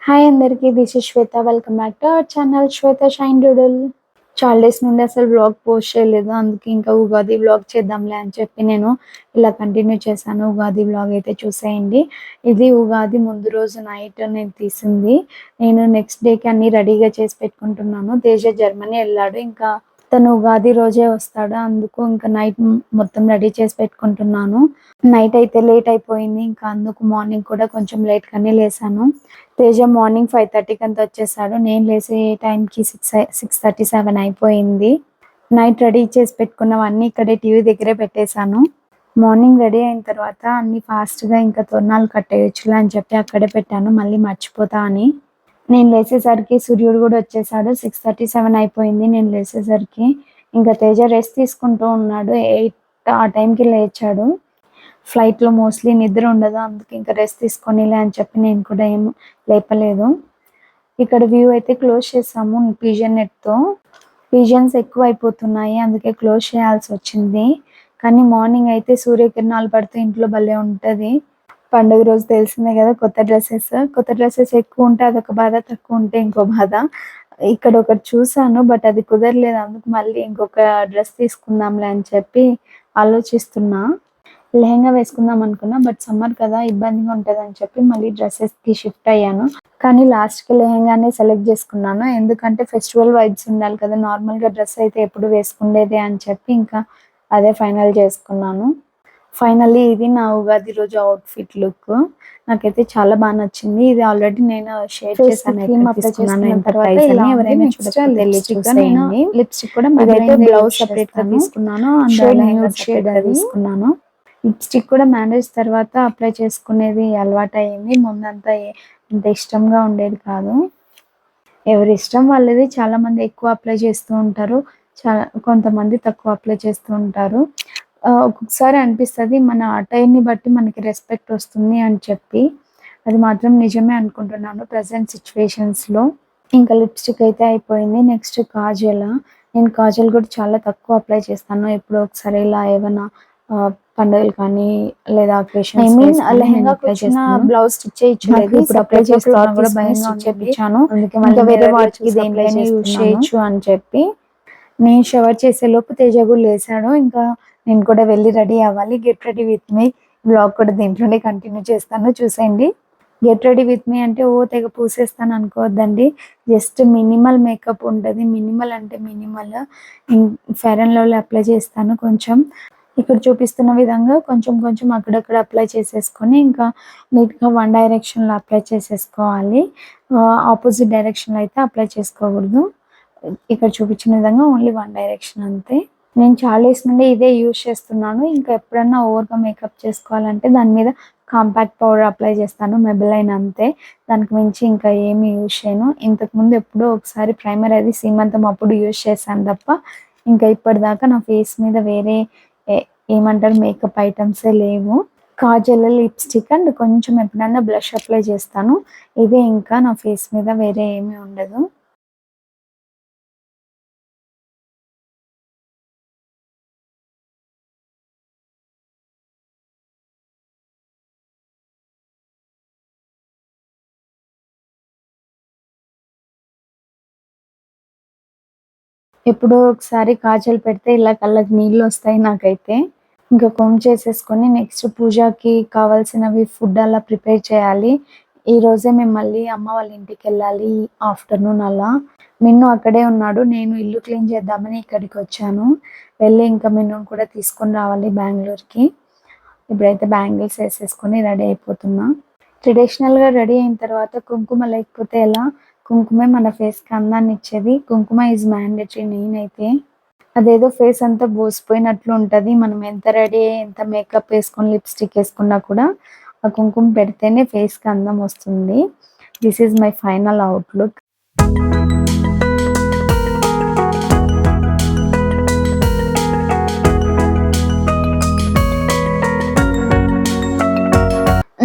Hi అందరికీ. This is Shweta. Welcome back to our channel Shweta shine doodle. చాలా days నుండి అసలు vlog post చేయలేదు. అందుకే ఇంకా ఉగాది వ్లాగ్ చేద్దాంలే అని చెప్పి నేను ఇలా కంటిన్యూ చేశాను. ఉగాది వ్లాగ్ అయితే చూసేయండి. ఇది ఉగాది ముందు రోజు నైట్ నేను తీసింది. నేను నెక్స్ట్ డేకి అన్ని రెడీగా చేసి పెట్టుకుంటున్నాను. తేజ జర్మనీ వెళ్ళాడు. ఇంకా తను ఉగాది రోజే వస్తాడు. అందుకు ఇంకా నైట్ మొత్తం రెడీ చేసి పెట్టుకుంటున్నాను. నైట్ అయితే లేట్ అయిపోయింది. ఇంకా అందుకు మార్నింగ్ కూడా కొంచెం లేట్గానే లేసాను. తేజ మార్నింగ్ 5:30కి అంతా వచ్చేసాడు. నేను లేసే టైంకి 6:37 అయిపోయింది. నైట్ రెడీ చేసి పెట్టుకున్నవన్నీ ఇక్కడే టీవీ దగ్గరే పెట్టేశాను. మార్నింగ్ రెడీ అయిన తర్వాత అన్ని ఫాస్ట్గా ఇంకా తోరణాలు కట్టేయచ్చులే అని చెప్పి అక్కడే పెట్టాను, మళ్ళీ మర్చిపోతా అని. నేను లేసేసరికి సూర్యుడు కూడా వచ్చేసాడు. 6:37 అయిపోయింది నేను లేసేసరికి. ఇంకా తేజ రెస్ట్ తీసుకుంటూ ఉన్నాడు. 8 ఆ టైంకి లేచాడు. ఫ్లైట్లో మోస్ట్లీ నిద్ర ఉండదు. అందుకే ఇంకా రెస్ట్ తీసుకొనిలే అని చెప్పి నేను కూడా ఏం లేపలేదు. ఇక్కడ వ్యూ అయితే క్లోజ్ చేసాము పిజన్ నెట్తో. పిజన్స్ ఎక్కువ అయిపోతున్నాయి, అందుకే క్లోజ్ చేయాల్సి వచ్చింది. కానీ మార్నింగ్ అయితే సూర్యకిరణాలు పడితే ఇంట్లో భలే ఉంటుంది. పండుగ రోజు తెలిసిందే కదా, కొత్త డ్రెస్సెస్ ఎక్కువ ఉంటే అదొక బాధ, తక్కువ ఉంటే ఇంకో బాధ. ఇక్కడ ఒకటి చూసాను, బట్ అది కుదరలేదు. అందుకు మళ్ళీ ఇంకొక డ్రెస్ తీసుకుందాంలే అని చెప్పి ఆలోచిస్తున్నా. లెహంగా వేసుకుందాం అనుకున్నా, బట్ సమ్మర్ కదా ఇబ్బందిగా ఉంటుంది అని చెప్పి మళ్ళీ డ్రెస్సెస్కి షిఫ్ట్ అయ్యాను. కానీ లాస్ట్కి లెహంగానే సెలెక్ట్ చేసుకున్నాను. ఎందుకంటే ఫెస్టివల్ వైబ్స్ ఉండాలి కదా, నార్మల్గా డ్రెస్ అయితే ఎప్పుడు వేసుకుండేదే అని చెప్పి ఇంకా అదే ఫైనల్ చేసుకున్నాను. ఫైనల్లీ ఇది నా ఉగాది రోజు అవుట్ఫిట్ లుక్. నాకైతే చాలా బాగా నచ్చింది. ఇది ఆల్రెడీ నేను షేర్ చేశాను. లిప్స్టిక్ కూడా బ్లౌజ్ సెపరేట్ గా తీసుకున్నాను. తీసుకున్నాను. లిప్స్టిక్ కూడా మ్యారేజ్ తర్వాత అప్లై చేసుకునేది అలవాటు అయ్యింది. ముందంతా అంత ఇష్టంగా ఉండేది కాదు. ఎవరి ఇష్టం వాళ్ళది. చాలా మంది ఎక్కువ అప్లై చేస్తూ ఉంటారు, కొంతమంది తక్కువ అప్లై చేస్తూ ఉంటారు. ఒక్కొక్కసారి అనిపిస్తుంది మన అటైర్ని బట్టి మనకి రెస్పెక్ట్ వస్తుంది అని చెప్పి. అది మాత్రం నిజమే అనుకుంటున్నాను ప్రజెంట్ సిచ్యువేషన్స్లో. ఇంకా లిప్స్టిక్ అయితే అయిపోయింది. నెక్స్ట్ కాజల్. నేను కాజల్ కూడా చాలా తక్కువ అప్లై చేస్తాను. ఎప్పుడో ఒకసారి ఇలా ఏమైనా పండుగలు కానీ లేదా లెహంగా బ్లౌజ్ స్టిచ్ చేయించలేదు. ఇప్పుడు అప్లై చేసుకున్నా కూడా భయంగా చేయించాను. ఇంకా వేరే వాటికి దేనికైనా యూజ్ చేయొచ్చు అని చెప్పి. నేను షవర్ చేసే లోపు తేజ కూడా లేసాడు. ఇంకా నేను కూడా వెళ్ళి రెడీ అవ్వాలి. Get ready with me blog కూడా దీంట్లోనే కంటిన్యూ చేస్తాను, చూసేయండి. గెట్ రెడీ విత్ మీ అంటే తెగ పూసేస్తాను అనుకోవద్దండి. జస్ట్ మినిమల్ మేకప్ ఉంటుంది. మినిమల్ అంటే minimal. Fair and lovely apply చేస్తాను కొంచెం. ఇక్కడ చూపిస్తున్న విధంగా కొంచెం కొంచెం అక్కడక్కడ అప్లై చేసేసుకొని ఇంకా నీట్గా వన్ డైరెక్షన్లో అప్లై చేసేసుకోవాలి. ఆపోజిట్ డైరెక్షన్లో అయితే అప్లై చేసుకోకూడదు. ఇక్కడ చూపించిన విధంగా ఓన్లీ వన్ డైరెక్షన్ అంతే. నేను చాలా డేస్ నుండి ఇదే యూజ్ చేస్తున్నాను. ఇంకా ఎప్పుడన్నా ఓవర్గా మేకప్ చేసుకోవాలంటే దాని మీద కాంపాక్ట్ పౌడర్ అప్లై చేస్తాను, మెబిలైన్ అంతే. దానికి మించి ఇంకా ఏమి యూజ్ చేయను. ఇంతకుముందు ఎప్పుడో ఒకసారి ప్రైమర్ అది సీమంతం అప్పుడు యూజ్ చేశాను తప్ప ఇంకా ఇప్పటిదాకా నా ఫేస్ మీద వేరే ఏమంటారు మేకప్ ఐటమ్సే లేవు. కాజల్, లిప్స్టిక్ అండ్ కొంచెం ఎప్పుడన్నా బ్లష్ అప్లై చేస్తాను. ఇవే, ఇంకా నా ఫేస్ మీద వేరే ఏమీ ఉండదు. ఎప్పుడో ఒకసారి కాజల్ పెడితే ఇలా కళ్ళకి నీళ్ళు వస్తాయి నాకైతే. ఇంకా కోమ్ చేసేసుకొని నెక్స్ట్ పూజకి కావాల్సినవి ఫుడ్ అలా ప్రిపేర్ చేయాలి. ఈ రోజే మేము మళ్ళీ అమ్మ వాళ్ళ ఇంటికి వెళ్ళాలి ఆఫ్టర్నూన్ అలా. మిన్ను అక్కడే ఉన్నాడు. నేను ఇల్లు క్లీన్ చేద్దామని ఇక్కడికి వచ్చాను. వెళ్ళి ఇంకా మిన్నును కూడా తీసుకొని రావాలి బెంగళూరుకి. ఇప్పుడైతే బ్యాంగిల్స్ వేసేసుకొని రెడీ అయిపోతున్నా. ట్రెడిషనల్గా రెడీ అయిన తర్వాత కుంకుమ లేకపోతే ఎలా? కుంకుమే మన ఫేస్కి అందాన్ని ఇచ్చేది. కుంకుమ ఈజ్ మ్యాండేటరీ. నేనైతే అదేదో ఫేస్ అంతా బోసిపోయినట్లు ఉంటుంది. మనం ఎంత రెడీ అయ్యి ఎంత మేకప్ వేసుకొని లిప్స్టిక్ వేసుకున్నా కూడా ఆ కుంకుమ పెడితేనే ఫేస్కి అందం వస్తుంది. This is my final outlook.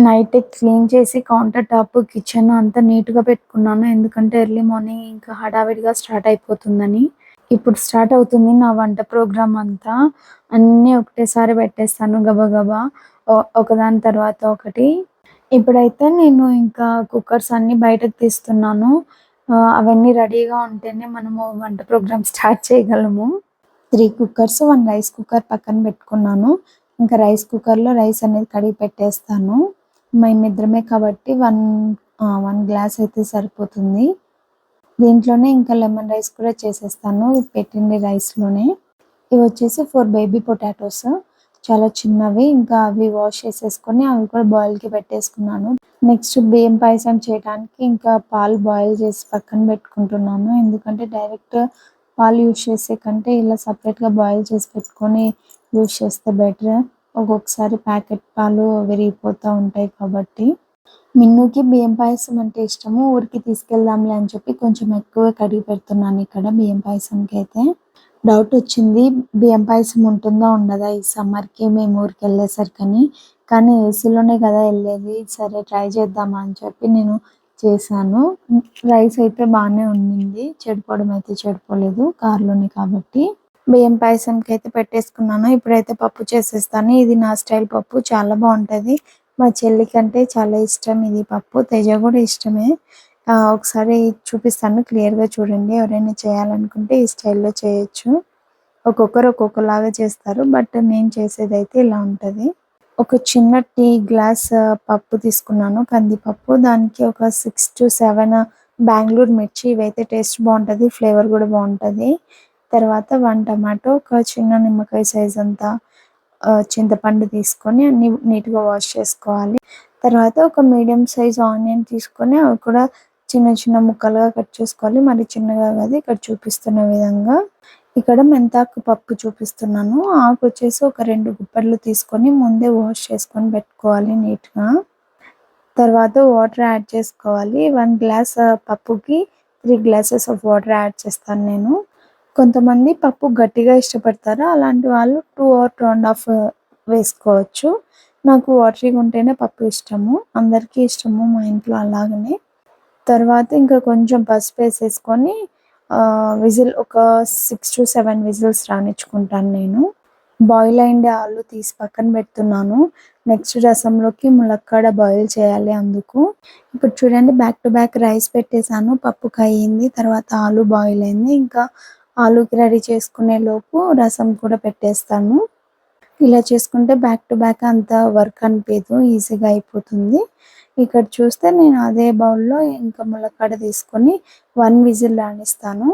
Night clean చేసి కౌంటర్ టాప్, కిచెన్ అంతా నీట్గా పెట్టుకున్నాను. ఎందుకంటే ఎర్లీ మార్నింగ్ ఇంకా హడావిడిగా స్టార్ట్ అయిపోతుందని. ఇప్పుడు స్టార్ట్ అవుతుంది నా వంట ప్రోగ్రామ్ అంతా. అన్నీ ఒకటేసారి పెట్టేస్తాను గబగబా, ఒకదాని తర్వాత ఒకటి. ఇప్పుడైతే నేను ఇంకా కుక్కర్స్ అన్నీ బయటకు తీస్తున్నాను. అవన్నీ రెడీగా ఉంటేనే మనము వంట ప్రోగ్రామ్ స్టార్ట్ చేయగలము. 3 కుక్కర్స్, 1 రైస్ కుక్కర్ పక్కన పెట్టుకున్నాను. ఇంకా రైస్ కుక్కర్‌లో రైస్ అనేది కడిగి పెట్టేస్తాను. మేమిద్దరమే కాబట్టి 1 గ్లాస్ అయితే సరిపోతుంది. దీంట్లోనే ఇంకా లెమన్ రైస్ కూడా చేసేస్తాను పెట్టింది రైస్‌లోనే. ఇవొచ్చేసి 4 బేబీ పొటాటోస్. చాలా చిన్నవి. ఇంకా అవి వాష్ చేసేసుకొని అవి కూడా బాయిల్‌కి పెట్టేసుకున్నాను. నెక్స్ట్ బియ్యం పాయసం చేయడానికి ఇంకా పాలు బాయిల్ చేసి పక్కన పెట్టుకుంటున్నాను. ఎందుకంటే డైరెక్ట్ పాలు యూజ్ చేసే కంటే ఇలా సెపరేట్‌గా బాయిల్ చేసి పెట్టుకొని యూజ్ చేస్తే బెటర్. ఒక్కొక్కసారి ప్యాకెట్ పాలు విరిగిపోతా ఉంటాయి కాబట్టి. మిన్నుకి బియ్యం పాయసం అంటే ఇష్టము. ఊరికి తీసుకెళ్దాంలే అని చెప్పి కొంచెం ఎక్కువే కడిగి పెడుతున్నాను ఇక్కడ బియ్యం పాయసంకైతే. డౌటొచ్చింది. బియ్యం పాయసం ఉంటుందా? ఉండదా? ఈ సమ్మర్‌కి మేము ఊరికెళ్ళేసరికని. కానీ ఏసీలోనే గదా ఎళ్ళేది. సరే ట్రై చేద్దామా అని చెప్పి నేను చేశాను. రైస్ అయితే బానే ఉండింది. చెడిపోవడం అయితే చెడిపోలేదు. కార్‌లోనే కాబట్టి. బియ్యం పాయసంకైతే పెట్టేసుకున్నాను. ఇప్పుడైతే పప్పు చేసేస్తాను. ఇది నా స్టైల్ పప్పు చాలా బావుంటది. మా చెల్లికంటే చాలా ఇష్టం ఇది పప్పు. తేజ గూడా ఇష్టమే. ఒకసారి చూపిస్తాను క్లియర్‌గా చూడండి. ఎవరైనా చేయాలనుకుంటే ఈ స్టైల్‌లో చేయొచ్చు. ఒక్కొక్కరు ఒక్కొక్కలాగా చేస్తారు. బట్ నేను చేసేదైతే ఇలా ఉంటది. ఒక చిన్న టీ గ్లాస్ పప్పు తీసుకున్నాను కందిపప్పు. దానికి ఒక 6-7 బెంగుళూరు మిర్చి ఇవైతే టేస్ట్ బావుంటది. ఫ్లేవర్ గూడా బావుంటది. తర్వాత 1 టమాటో, ఒక చిన్న నిమ్మకాయ సైజ్ అంత చింతపండు తీసుకొని అన్నీ నీట్‌గా వాష్ చేసుకోవాలి. తర్వాత ఒక మీడియం సైజ్ ఆనియన్ తీసుకొని అవి కూడా చిన్న చిన్న ముక్కలుగా కట్ చేసుకోవాలి. మరి చిన్నగా కాదు ఇక్కడ చూపిస్తున్న విధంగా. ఇక్కడ మెంతాకు పప్పు చూపిస్తున్నాను. ఆకొచ్చేసి ఒక 2 గుప్పెళ్ళు తీసుకొని ముందే వాష్ చేసుకొని పెట్టుకోవాలి నీట్‌గా. తర్వాత వాటర్ యాడ్ చేసుకోవాలి. 1 గ్లాస్ పప్పుకి 3 గ్లాసెస్ ఆఫ్ వాటర్ యాడ్ చేస్తాను నేను. కొంతమంది పప్పు గట్టిగా ఇష్టపడతారు. అలాంటి వాళ్ళు 2 ఆర్ 2 ½ వేసుకోవచ్చు. నాకు వాటరీగా ఉంటేనే పప్పు ఇష్టము. అందరికీ ఇష్టము మా ఇంట్లో అలాగనే. తర్వాత ఇంకా కొంచెం పసుపేసేసుకొని విజిల్ ఒక 6-7 విజిల్స్ రానిచ్చుకుంటాను నేను. బాయిల్ అయిండే ఆలు తీసి పక్కన పెడుతున్నాను. నెక్స్ట్ రసంలోకి ములక్కాడ బాయిల్ చేయాలి అందుకు. ఇప్పుడు చూడండి బ్యాక్ టు బ్యాక్ రైస్ పెట్టేసాను. పప్పుకి అయింది. తర్వాత ఆలు బాయిల్ అయింది. ఇంకా ఆలూకి రెడీ చేసుకునే లోపు రసం కూడా పెట్టేస్తాను. ఇలా చేసుకుంటే బ్యాక్ టు బ్యాక్ అంత వర్క్ అనిపియదు. ఈజీగా అయిపోతుంది. ఇక్కడ చూస్తే నేను అదే బౌల్‌లో ఇంకా ములక్కాడ తీసుకొని 1 విజిల్ రానిస్తాను.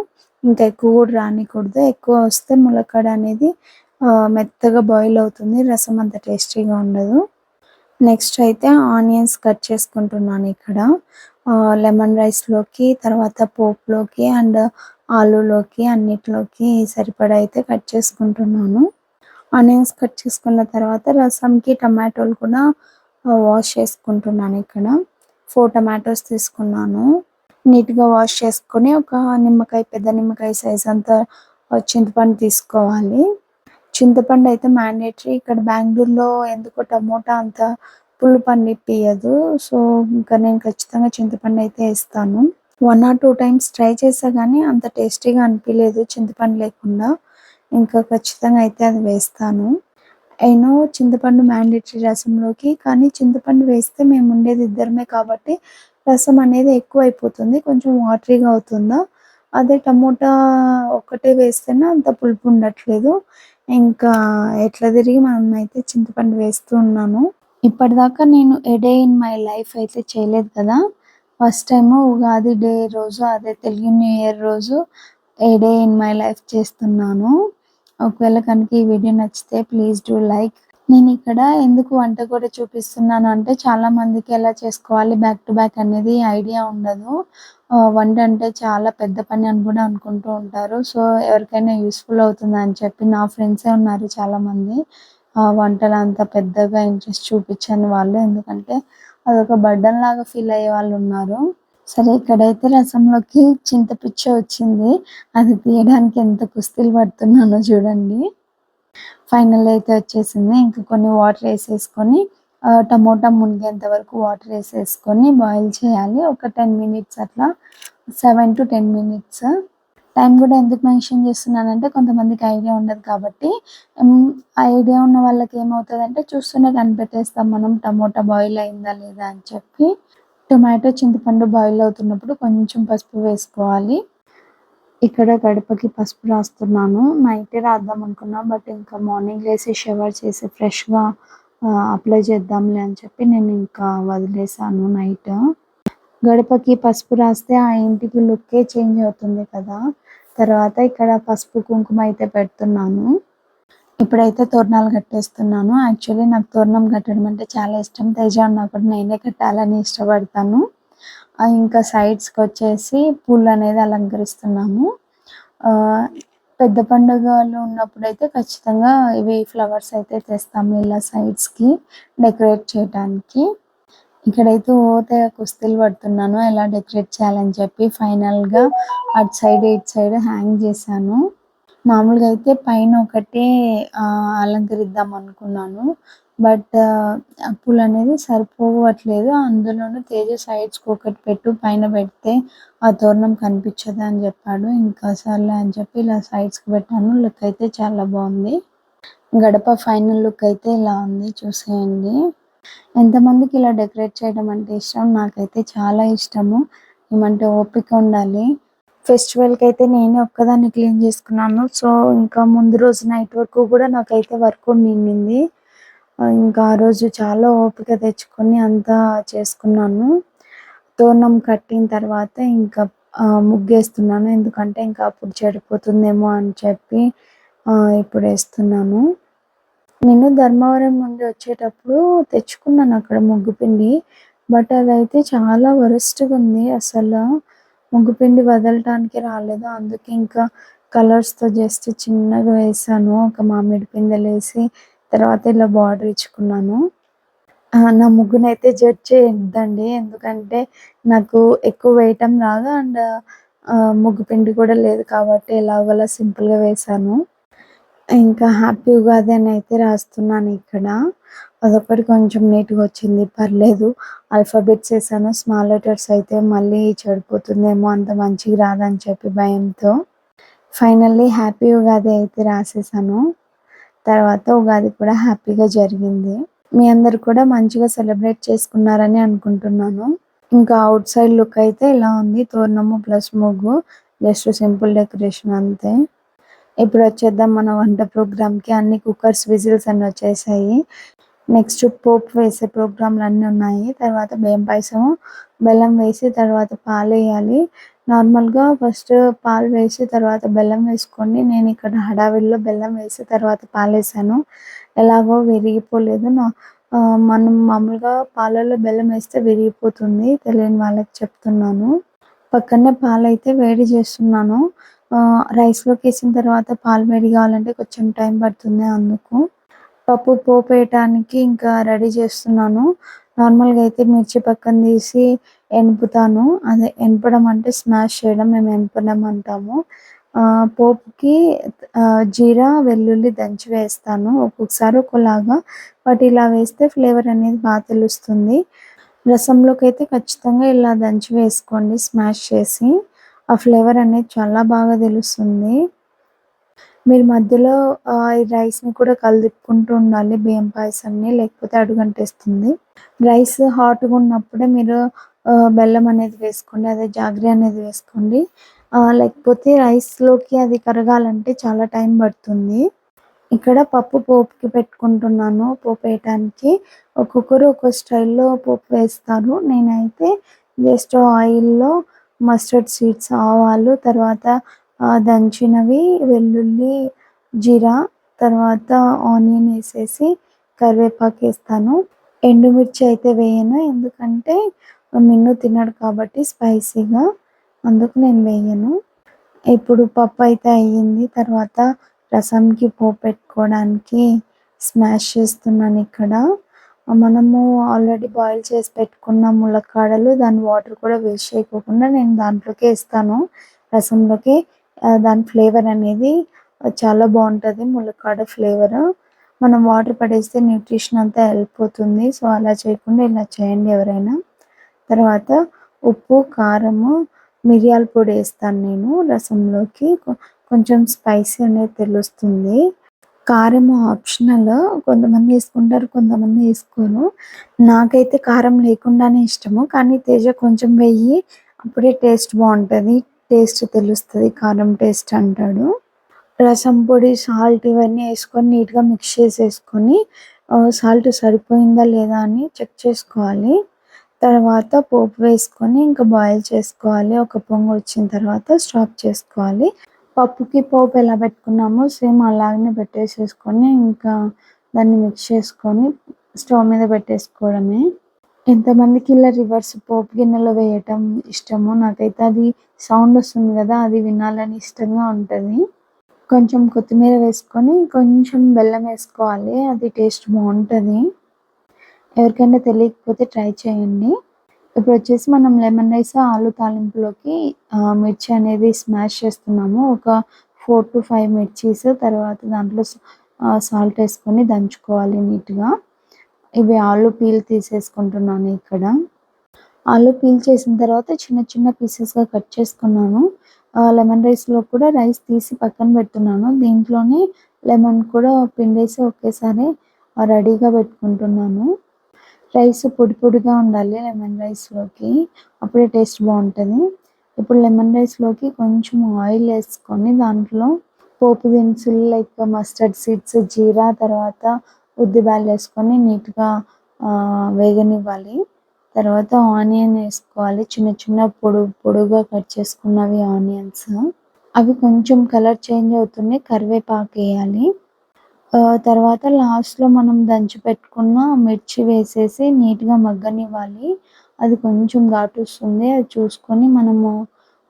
ఇంకా ఎక్కువ కూడా రానీయకూడదు. ఎక్కువ వస్తే ములక్కాడ అనేది మెత్తగా బాయిల్ అవుతుంది. రసం అంత టేస్టీగా ఉండదు. నెక్స్ట్ అయితే ఆనియన్స్ కట్ చేసుకుంటున్నాను ఇక్కడ. లెమన్ రైస్‌లోకి, తర్వాత పోపులోకి అండ్ ఆలూలోకి అన్నిట్లోకి సరిపడా అయితే కట్ చేసుకుంటున్నాను. ఆనియన్స్ కట్ చేసుకున్న తర్వాత రసంకి టమాటోలు కూడా వాష్ చేసుకుంటున్నాను ఇక్కడ. 4 టమాటోస్ తీసుకున్నాను. నీట్‌గా వాష్ చేసుకొని ఒక నిమ్మకాయ పెద్ద నిమ్మకాయ సైజ్ అంత చింతపండు తీసుకోవాలి. చింతపండు అయితే మ్యాండేటరీ. ఇక్కడ బెంగుళూరులో ఎందుకో టమోటా అంత పులుపు అనిపియదు. సో, ఇంకా నేను ఖచ్చితంగా చింతపండు అయితే ఏస్తాను. 1 ఆర్ 2 టైమ్స్ ట్రై చేశా గానీ అంత టేస్టీగా అనిపియలేదు చింతపండు లేకుండా. ఇంకా ఖచ్చితంగా అయితే అది వేస్తాను. చింతపండు మ్యాండేటరీ రసంలోకి. కానీ చింతపండు వేస్తే మేముండేది ఇద్దరమే కాబట్టి రసం అనేది ఎక్కువైపోతుంది. కొంచెం వాటరీగా అవుతుందా. అదే టమోటా ఒక్కటే వేస్తేనే అంత పులుపు ఉండట్లేదు. ఇంకా ఎట్లా తిరిగి మనమైతే చింతపండు వేస్తూ ఉన్నాను. ఇప్పటిదాకా నేను a day in my life అయితే చేయలేదు కదా! ఫస్ట్ టైము ఉగాది డే రోజు అదే తెలుగు న్యూ ఇయర్ రోజు ఏ డే ఇన్ మై లైఫ్ చేస్తున్నాను. ఒకవేళ కనుక ఈ వీడియో నచ్చితే ప్లీజ్ డూ లైక్. నేనిక్కడ ఎందుకు వంట కూడా చూపిస్తున్నాను అంటే చాలా మందికి ఎలా చేసుకోవాలి బ్యాక్ టు బ్యాక్ అనేది ఐడియా ఉండదు. వంట అంటే చాలా పెద్ద పని అని కూడా అనుకుంటూ ఉంటారు. సో, ఎవరికైనా యూజ్‌ఫుల్ అవుతుందని చెప్పి నా ఫ్రెండ్సే ఉన్నారు చాలామంది. వంటలు అంత పెద్దగా ఇంట్రెస్ట్ చూపించని వాళ్ళు. ఎందుకంటే అదొక బర్డెన్ లాగా ఫీల్ అయ్యే వాళ్ళున్నారు. సరే ఇక్కడైతే రసంలోకి చింతపిచ్చ వచ్చింది. అది తీయడానికి ఎంత కుస్తీలు పడుతున్నానో చూడండి. ఫైనల్ అయితే వచ్చేసింది. ఇంకా కొన్ని వాటర్ ఏసేసుకొని టమోటా మునిగేంత వరకు వాటర్ ఏసేసుకొని బాయిల్ చేయాలి. ఒక 10 మినిట్స్ అట్లా 7-10 మినిట్స్. టైం కూడా ఎందుకు మెన్షన్ చేస్తున్నానంటే కొంతమందికి ఐడియా ఉండదు కాబట్టి. హ్మ్. ఐడియా ఉన్న వాళ్ళకి ఏమవుతదంటే చూస్తూనే కనిపెట్టేస్తాం మనం టమోటా బాయిల్ అయిందా లేదా అని చెప్పి. టొమాటో, చింతపండు బాయిల్ అవుతున్నప్పుడు కొంచెం పసుపు వేసుకోవాలి. ఇక్కడ గడపకి పసుపు రాస్తున్నాను. నైటే రాద్దాం అనుకున్నా. బట్ ఇంకా మార్నింగ్ లేసి షవర్ చేసి ఫ్రెష్‌గా అప్లై చేద్దాంలే అని చెప్పి నేను ఇంకా వదిలేసాను నైట్. గడపకి పసుపు రాస్తే ఆ ఇంటికి లుక్కే చేంజ్ అవుతుంది కదా! తర్వాత ఇక్కడ పసుపు, కుంకుమ అయితే పెడుతున్నాను. ఇప్పుడైతే తోరణాలు కట్టేస్తున్నాను. యాక్చువల్లీ నాకు తోరణం కట్టడం అంటే చాలా ఇష్టం. తేజ ఉన్నా కూడా నేనే కట్టాలని ఇష్టపడతాను. ఇంకా సైడ్స్‌కొచ్చేసి పూలనేది అలంకరిస్తున్నాము. ఆహ్, పెద్ద పండుగలు ఉన్నప్పుడైతే ఖచ్చితంగా ఇవి ఫ్లవర్స్ అయితే తెస్తాము ఇలా సైడ్స్‌కి డెకరేట్ చేయటానికి. ఇక్కడైతే తెగ కుస్తీలు పడుతున్నాను ఎలా డెకరేట్ చేయాలని చెప్పి. ఫైనల్‌గా అటు సైడ్, ఇటు సైడ్ హ్యాంగ్ చేశాను. మామూలుగా అయితే పైన ఒకటే అలంకరిద్దాం అనుకున్నాను. బట్ పూలనేది సరిపోవట్లేదు. అందులోనూ తేజ సైడ్స్‌కి ఒకటి పెట్టు, పైన పెడితే ఆ తోరణం కనిపించదు అని చెప్పాడు. ఇంకా సర్లే అని చెప్పి ఇలా సైడ్స్‌కి పెట్టాను. లుక్ అయితే చాలా బాగుంది. గడప ఫైనల్ లుక్ అయితే ఇలా ఉంది చూసేయండి. ఎంతమందికి ఇలా డెకరేట్ చేయడం అంటే ఇష్టం? నాకైతే చాలా ఇష్టము. ఏమంటే ఓపిక ఉండాలి. ఫెస్టివల్‌కైతే నేనే ఒక్కదాన్ని క్లీన్ చేసుకున్నాను. సో, ఇంకా ముందు రోజు నైట్ వరకు కూడా నాకైతే వర్క్ ఉండింది. ఇంకా ఆ రోజు చాలా ఓపిక తెచ్చుకొని అంతా చేసుకున్నాను. తోరణం కట్టిన తర్వాత ఇంకా ముగ్గేస్తున్నాను. ఎందుకంటే ఇంకా అప్పుడు చెడిపోతుందేమో అని చెప్పి ఇప్పుడేస్తున్నాను. నేను ధర్మవరం నుండి వచ్చేటప్పుడు తెచ్చుకున్నాను అక్కడ ముగ్గు పిండి. బట్ అదైతే చాలా వరస్ట్‌గుంది అసల. ముగ్గు పిండి వదలటానికి రాలేదు. అందుకే ఇంకా కలర్స్‌తో జస్ట్ చిన్నగా వేశాను. ఒక మామిడి పిందెలేసి తర్వాత ఇలా బార్డర్ ఇచ్చుకున్నాను. నా ముగ్గునైతే జడ్జ్ చేయొద్దండి. ఎందుకంటే నాకు ఎక్కువ వేయటం రాదు. అండ్ ముగ్గు పిండి కూడా లేదు కాబట్టి ఎలాగోలా సింపుల్‌గా వేశాను. ఇంకా హ్యాపీ ఉగాది అనైతే రాస్తున్నాను ఇక్కడ. అదొక్కటి కొంచెం నీట్‌గా వచ్చింది. పర్లేదు. ఆల్ఫాబెట్స్ ఏసాను. స్మాల్ లెటర్స్ అయితే మళ్ళీ చెడిపోతుందేమో అంత మంచిగా రాదని చెప్పి భయంతో. ఫైనల్లీ హ్యాపీ ఉగాది అయితే రాసేసాను. తర్వాత ఉగాది కూడా హ్యాపీగా జరిగింది. మీ అందరూ కూడా మంచిగా సెలబ్రేట్ చేసుకున్నారని అనుకుంటున్నాను. ఇంకా ఔట్ సైడ్ లుక్ అయితే ఇలా ఉంది. తోరణము ప్లస్ ముగ్గు. జస్ట్ సింపుల్ డెకరేషన్ అంతే. ఇప్పుడొచ్చేద్దాం మన వంట ప్రోగ్రామ్‌కి. అన్ని కుక్కర్స్ విజిల్స్ అన్నీ వచ్చేసాయి. నెక్స్ట్ పోపు వేసే ప్రోగ్రామ్‌లన్నీ ఉన్నాయి. తర్వాత బియ్యం పాయసము, బెల్లం వేసి తర్వాత పాలెయ్యాలి. నార్మల్‌గా ఫస్ట్ పాలు వేసి తర్వాత బెల్లం వేసుకోండి. నేనిక్కడ హడావిడిలో బెల్లం వేసి తర్వాత పాలేసాను. ఎలాగో విరిగిపోలేదు. మనం మామూలుగా పాలల్లో బెల్లం వేస్తే విరిగిపోతుంది. తెలియని వాళ్ళకి చెప్తున్నాను. పక్కనే పాలైతే వేడి చేస్తున్నాను. రైస్‌లోకేసిన తర్వాత పాలు వేడి కావాలంటే కొంచెం టైం పడుతుంది అందుకు. పప్పు పోపేయటానికి ఇంకా రెడీ చేస్తున్నాను. నార్మల్‌గా అయితే మిర్చి పక్కన తీసి ఎనుపుతాను. అదే ఎనపడం అంటే స్మాష్ చేయడం. మేము ఎనపడం అంటాము. పోపుకి జీరా, వెల్లుల్లి దంచి వేస్తాను. ఒక్కొక్కసారి ఒక్కోలాగా. బట్ ఇలా వేస్తే ఫ్లేవర్ అనేది తెలుస్తుంది. రసంలోకైతే ఖచ్చితంగా ఇలా దంచి వేసుకోండి స్మాష్ చేసి. ఆ ఫ్లేవర్ అనేది చాలా బాగా తెలుస్తుంది. మీరు మధ్యలో ఈ రైస్‌ని కూడా కలదిప్పుకుంటూ ఉండాలి బియ్యం పాయసాన్ని. లేకపోతే అడుగంటేస్తుంది. రైస్ హాట్‌గా ఉన్నప్పుడే మీరు బెల్లం అనేది వేసుకోండి. అదే జాగరి అనేది వేసుకోండి. లేకపోతే రైస్‌లోకి అది కరగాలంటే చాలా టైం పడుతుంది. ఇక్కడ పప్పు పోపుకి పెట్టుకుంటున్నాను పోపేయటానికి. ఒక్కొక్కరు ఒక్కో స్టైల్‌లో పోపు వేస్తారు. నేనైతే జస్ట్ ఆయిల్‌లో మస్టర్డ్ సీడ్స్, ఆవాలు, తర్వాత దంచినవి వెల్లుల్లి, జీరా, తర్వాత ఆనియన్ ఏసేసి కరివేపాకేస్తాను. ఎండుమిర్చి అయితే వేయను. ఎందుకంటే మిన్ను తినడు కాబట్టి స్పైసీగా. అందుకు నేను వేయను. ఇప్పుడు పప్పయితే అయ్యింది. తర్వాత రసంకి పోపెట్టుకోవడానికి స్మాష్ చేస్తున్నానిక్కడ. మనము ఆల్రెడీ బాయిల్ చేసి పెట్టుకున్న ములక్కాడలు దాని వాటర్ కూడా వేస్ట్ చేయకోకుండా నేను దాంట్లోకే ఏస్తాను రసంలోకి. దాని ఫ్లేవర్ అనేది చాలా బావుంటది ములక్కాడ ఫ్లేవరు. మనం వాటర్ పడేస్తే న్యూట్రిషన్ అంతా ఎళ్ళిపోతుంది. సో, అలా చేయకుండా ఇలా చేయండి ఎవరైనా. తర్వాత ఉప్పు, కారము, మిరియాల పొడి వేస్తాను నేను రసంలోకి. కొంచెం స్పైసీ అనేది తెలుస్తుంది. కారం ఆప్షనల్. కొంతమంది వేసుకుంటారు, కొంతమంది వేసుకోరు. నాకైతే కారం లేకుండానే ఇష్టము. కానీ తేజ కొంచెం వెయ్యి, అప్పుడే టేస్ట్ బాగుంటుంది, టేస్ట్ తెలుస్తుంది, కారం టేస్ట్ అంటాడు. రసం పొడి, సాల్ట్ ఇవన్నీ వేసుకొని నీట్గా మిక్స్ చేసేసుకొని సాల్ట్ సరిపోయిందా లేదా అని చెక్ చేసుకోవాలి. తర్వాత పోపు వేసుకొని ఇంకా బాయిల్ చేసుకోవాలి. ఒక పొంగు వచ్చిన తర్వాత స్టాప్ చేసుకోవాలి. పప్పుకి పోపు ఎలా పెట్టుకున్నామో సేమ్ అలాగనే పెట్టేసేసుకొని ఇంకా దాన్ని మిక్స్ చేసుకొని స్టవ్ మీద పెట్టేసుకోవడమే. ఎంతమందికి ఇలా రివర్స్ పోపు గిన్నెలో వేయటం ఇష్టమో, నాకైతే అది సౌండ్ వస్తుంది కదా, అది వినాలని ఇష్టంగా ఉంటుంది. కొంచెం కొత్తిమీర వేసుకొని కొంచెం బెల్లం వేసుకోవాలి, అది టేస్ట్ బాగుంటుంది. ఎవరికైనా తెలియకపోతే ట్రై చేయండి. ఇప్పుడు వచ్చేసి మనం లెమన్ రైస్, ఆలు తాలింపులోకి మిర్చి అనేది స్మాష్ చేస్తున్నాము. ఒక 4 to 5 మిర్చీస్. తర్వాత దాంట్లో సాల్ట్ వేసుకొని దంచుకోవాలి నీట్గా. ఇవి ఆలు పీల్ తీసేసుకుంటున్నాను ఇక్కడ. ఆలు పీల్ చేసిన తర్వాత చిన్న చిన్న పీసెస్గా కట్ చేసుకున్నాను. లెమన్ రైస్లో కూడా రైస్ తీసి పక్కన పెడుతున్నాను. దీంట్లోనే లెమన్ కూడా పిండేసి ఒకేసారి రెడీగా పెట్టుకుంటున్నాను. రైస్ పొడి పొడిగా ఉండాలి లెమన్ రైస్లోకి, అప్పుడే టేస్ట్ బాగుంటుంది. ఇప్పుడు లెమన్ రైస్లోకి కొంచెం ఆయిల్ వేసుకొని దాంట్లో పోపు దినుసులు లైక్ మస్టర్డ్ సీడ్స్, జీరా, తర్వాత ఉద్దిబ్యాలు వేసుకొని నీట్గా వేగనివ్వాలి. తర్వాత ఆనియన్ వేసుకోవాలి, చిన్న చిన్న పొడుగా కట్ చేసుకున్నవి ఆనియన్స్. అవి కొంచెం కలర్ చేంజ్ అవుతున్నాయి, కరివేపాకు వేయాలి. తర్వాత లాస్ట్‌లో మనం దంచి పెట్టుకున్న మిర్చి వేసేసి నీట్‌గా మగ్గనివ్వాలి. అది కొంచెం ఘాటొస్తుంది, అది చూసుకొని మనము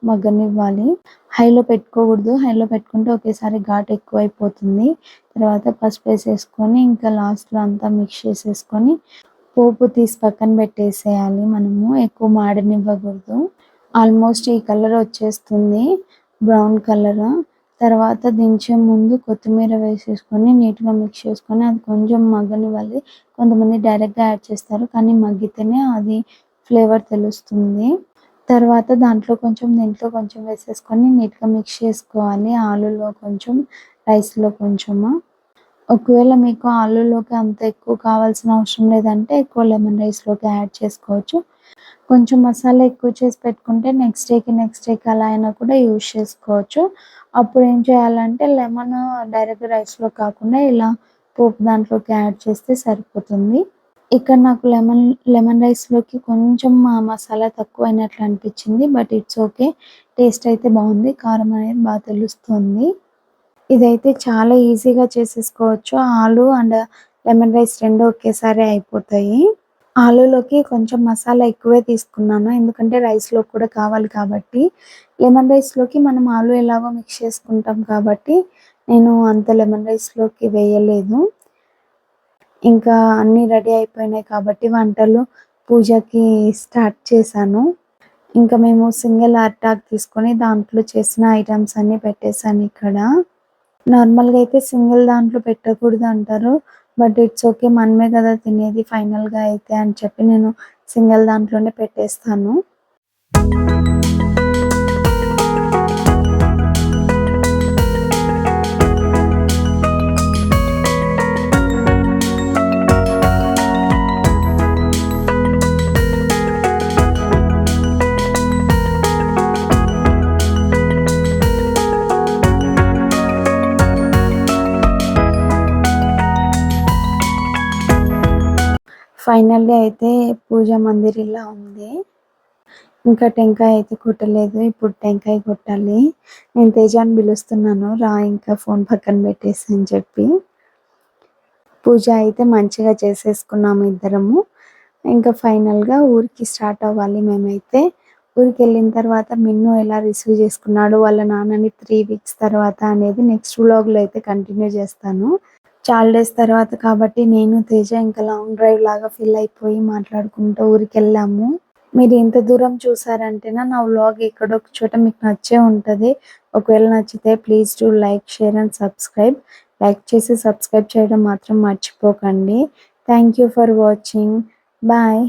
మగ్గనివ్వాలి. హైలో పెట్టుకోకూడదు, హైలో పెట్టుకుంటే ఒకేసారి ఘాటు ఎక్కువైపోతుంది. తర్వాత పసుపు వేసేసుకొని ఇంకా లాస్ట్‌లో అంతా మిక్స్ చేసేసుకొని పోపు తీసి పక్కన పెట్టేసేయాలి. మనము ఎక్కువ మాడనివ్వకూడదు. ఆల్మోస్ట్ ఈ కలర్ వచ్చేస్తుంది, బ్రౌన్ కలర్. తర్వాత దించే ముందు కొత్తిమీర వేసేసుకొని నీట్‌గా మిక్స్ చేసుకొని అది కొంచెం మగ్గనివ్వాలి. కొంతమంది డైరెక్ట్‌గా యాడ్ చేస్తారు, కానీ మగ్గితేనే అది ఫ్లేవర్ తెలుస్తుంది. తర్వాత దీంట్లో కొంచెం వేసేసుకొని నీట్‌గా మిక్స్ చేసుకోవాలి. ఆలులో కొంచెం, రైస్‌లో కొంచెము. ఒకవేళ మీకు ఆలులోకి అంత ఎక్కువ కావాల్సిన అవసరం లేదంటే ఎక్కువ లెమన్ రైస్‌లోకి యాడ్ చేసుకోవచ్చు. కొంచెం మసాలా ఎక్కువ చేసి పెట్టుకుంటే నెక్స్ట్ డేకి అలా అయినా కూడా యూజ్ చేసుకోవచ్చు. అప్పుడు ఏం చేయాలంటే లెమన్ డైరెక్ట్ రైస్‌లో కాకుండా ఇలా పోపు దాంట్లోకి యాడ్ చేస్తే సరిపోతుంది. ఇక్కడ నాకు లెమన్ రైస్‌లోకి కొంచెం మసాలా తక్కువైనట్లు అనిపించింది. But it's okay. టేస్ట్ అయితే బాగుంది. కారం అనేది బాగా తెలుస్తుంది. ఇదైతే చాలా ఈజీగా చేసేసుకోవచ్చు. ఆలు అండ్ లెమన్ రైస్ 2 ఒకేసారి అయిపోతాయి. ఆలూలోకి కొంచెం మసాలా ఎక్కువే తీసుకున్నాను, ఎందుకంటే రైస్‌లో కూడా కావాలి కాబట్టి. లెమన్ రైస్‌లోకి మనం ఆలు ఎలాగో మిక్స్ చేసుకుంటాం కాబట్టి నేను అంత లెమన్ రైస్‌లోకి వేయలేదు. ఇంకా అన్నీ రెడీ అయిపోయినాయి కాబట్టి వంటలు పూజకి స్టార్ట్ చేశాను. ఇంకా మేము సింగిల్ అరిటాకు తీసుకొని దాంట్లో చేసిన ఐటెమ్స్ అన్నీ పెట్టేసాను ఇక్కడ. నార్మల్‌గా అయితే సింగిల్ దాంట్లో పెట్టకూడదు అంటారు. బట్ ఇట్స్ ఓకే, మనమే కదా తినేది ఫైనల్‌గా అయితే అని చెప్పి నేను సింగిల్ దాంట్లోనే పెట్టేస్తాను. ఫైనల్లీ అయితే పూజా మందిర్ ఇలా ఉంది. ఇంకా టెంకాయ అయితే కొట్టలేదు, ఇప్పుడు టెంకాయ కొట్టాలి. నేను తేజాని పిలుస్తున్నాను, రా ఇంకా ఫోన్ పక్కన పెట్టేసి అని చెప్పి. పూజ అయితే మంచిగా చేసేసుకున్నాము ఇద్దరము. ఇంకా ఫైనల్‌గా ఊరికి స్టార్ట్ అవ్వాలి మేమైతే. ఊరికెళ్ళిన తర్వాత మిన్ను ఎలా రిసీవ్ చేసుకున్నాడు వాళ్ళ నాన్నని 3 వీక్స్ తర్వాత అనేది నెక్స్ట్ వ్లాగ్‌లో అయితే కంటిన్యూ చేస్తాను. చాలా డేస్ తర్వాత కాబట్టి నేను, తేజ ఇంకా లాంగ్ డ్రైవ్ లాగా ఫీల్ అయిపోయి మాట్లాడుకుంటూ ఊరికెళ్ళాము. మీరు ఇంత దూరం చూసారంటేనా నా వ్లాగ్ ఎక్కడో ఒక చోట మీకు నచ్చే ఉంటది. ఒకవేళ నచ్చితే please do like, share and subscribe. Like చేసి సబ్స్క్రైబ్ చేయడం మాత్రం మర్చిపోకండి. Thank you for watching. Bye.